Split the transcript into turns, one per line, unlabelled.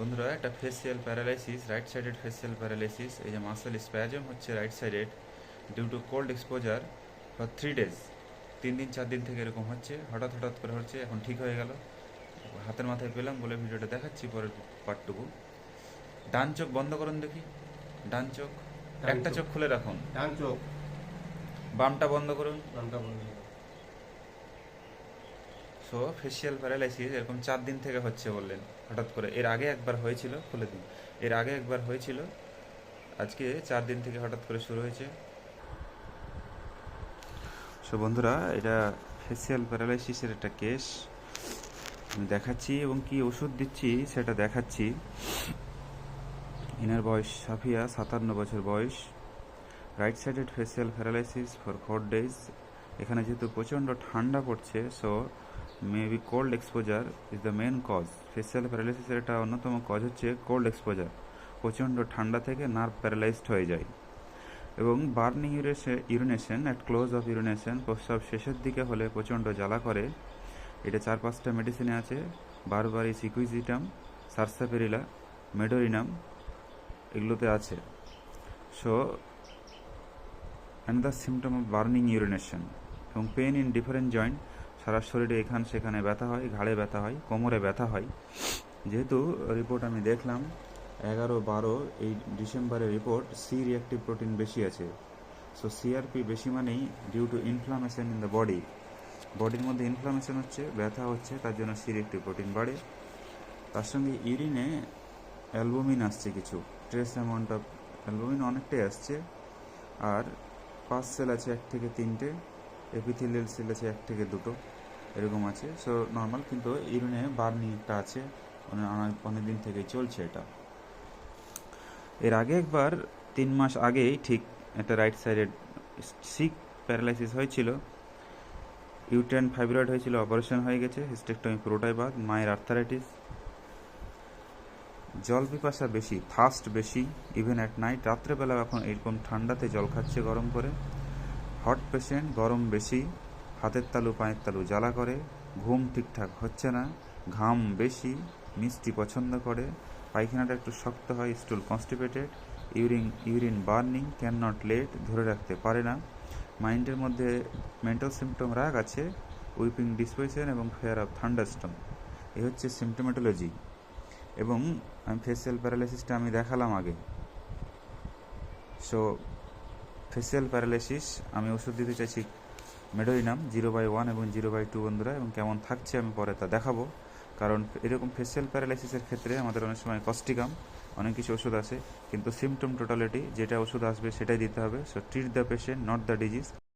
বন্ধুরা, একটা facial paralysis, right sided facial paralysis, এই যে মাসেল স্প্যাজম হচ্ছে right sided due to cold exposure for 3 days, 3 দিন 4 দিন থেকে এরকম হচ্ছে, হঠাৎ হঠাৎ করে হচ্ছে, এখন ঠিক হয়ে গেল, হাতের মাথায় পেলাম বলে ভিডিওটা দেখাচ্ছি পরের পার্টটুকু। ডান চোখ বন্ধ করুন দেখি, ডান চোখ,
ডান
একটা
চোখ।
চোখ খুলে রাখুন,
ডান চোখ।
বামটা বন্ধ করুন।
নামটা বন্ধ করো।
সো ফেসিয়াল প্যারালাইসিস এরকম 4 দিন থেকে হচ্ছে বললেন, হঠাৎ করে। এর আগে একবার হয়েছিল, খুলে দিন, এর আগে একবার হয়েছিল, আজকে 4 দিন থেকে হঠাৎ করে শুরু হয়েছে। সো বন্ধুরা, এটা ফেসিয়াল প্যারালাইসিসের একটা কেস আমি দেখাচ্ছি এবং কি ওষুধ দিচ্ছি সেটা দেখাচ্ছি। এনার বয়স সাফিয়া, 57 বছর বয়স, right sided facial paralysis for 4 days। এখানে যেহেতু প্রচণ্ড ঠান্ডা পড়ছে, so maybe cold exposure is the main cause. Facial প্যারালাইসিসের একটা অন্যতম কজ হচ্ছে কোল্ড এক্সপোজার। প্রচণ্ড ঠান্ডা থেকে নার্ভ প্যারালাইজড হয়ে যায়। এবং burning urination at close of urination, প্রস্রাব শেষের দিকে হলে প্রচণ্ড জ্বালা করে। এটা 4-5টা মেডিসিনে আছে, বারবারিস ইকুইজিটাম, সারসাপেরিলা, মেডোরিনাম, এগুলোতে আছে। So another symptom of burning urination. এবং পেন ইন ডিফারেন্ট জয়েন্ট, সারা শরীরে এখান সেখানে ব্যথা হয়, ঘাড়ে ব্যথা হয়, কোমরে ব্যথা হয়। যেহেতু রিপোর্ট আমি দেখলাম 11-12 এই ডিসেম্বরের রিপোর্ট, সি রিঅ্যাক্টিভ প্রোটিন বেশি আছে। সো সিআরপি বেশি মানেই due to inflammation in the body, বডির মধ্যে ইনফ্লামেশন হচ্ছে, ব্যথা হচ্ছে, তার জন্য সি রিঅ্যাক্টিভ প্রোটিন বাড়ে। তার সঙ্গে ইউরিনে অ্যালবুমিন আসছে কিছু, ট্রেস অ্যামাউন্ট অফ অ্যালবুমিন অনেকটাই আসছে। আর পাস সেল আছে 1 থেকে 3টে, এপিথেলিয়াল সেল আছে 1 থেকে 2টো, এরকম আছে। সো নর্মাল, কিন্তু ইউরিনে বার্নিং একটা আছে, অনেক দিন থেকেই চলছে এটা। এর আগে একবার 3 মাস আগেই ঠিক একটা রাইট সাইডেড সিক প্যারালাইসিস হয়েছিল, ইউটেরাইন ফাইব্রয়েড হয়েছিল, অপারেশন হয়ে গেছে, হিস্টেক্টমি পুরোটাই বাদ। মায়ের আর্থারাইটিস, জল পিপাসা বেশি, থার্স্ট বেশি, ইভেন অ্যাট নাইট, রাত্রেবেলা এখন এরকম ঠান্ডাতে জল খাচ্ছে গরম করে। হট পেশেন্ট, গরম বেশি, হাতের তালু পায়ের তালু জ্বালা করে, ঘুম ঠিকঠাক হচ্ছে না, ঘাম বেশি, মিষ্টি পছন্দ করে, পায়খানাটা একটু শক্ত হয়, স্টুল constipated, urine burning, can not late, ধরে রাখতে পারে না। মাইন্ডের মধ্যে মেন্টাল সিমটম রাগ আছে, উইপিং ডিসপোজিশন এবং ফেয়ার অফ থান্ডারস্টর্ম। এ হচ্ছে সিমটোমেটোলজি। এবং আমি ফেসিয়াল প্যারালাইসিসটা আমি দেখালাম আগে। সো ফেসিয়াল প্যারালাইসিস আমি ওষুধ দিতে চাইছি মেডোরিনাম 0/1 এবং 0/2 বন্ধুরা, এবং কেমন থাকছে আমি পরে তা দেখাবো। কারণ এরকম ফেসিয়াল প্যারালাইসিসের ক্ষেত্রে আমাদের অনেক সময় কস্টিকাম, অনেক কিছু ওষুধ আছে, কিন্তু সিমটম টোটালিটি যেটা ওষুধ আসবে সেটাই দিতে হবে। So treat the patient, not the disease.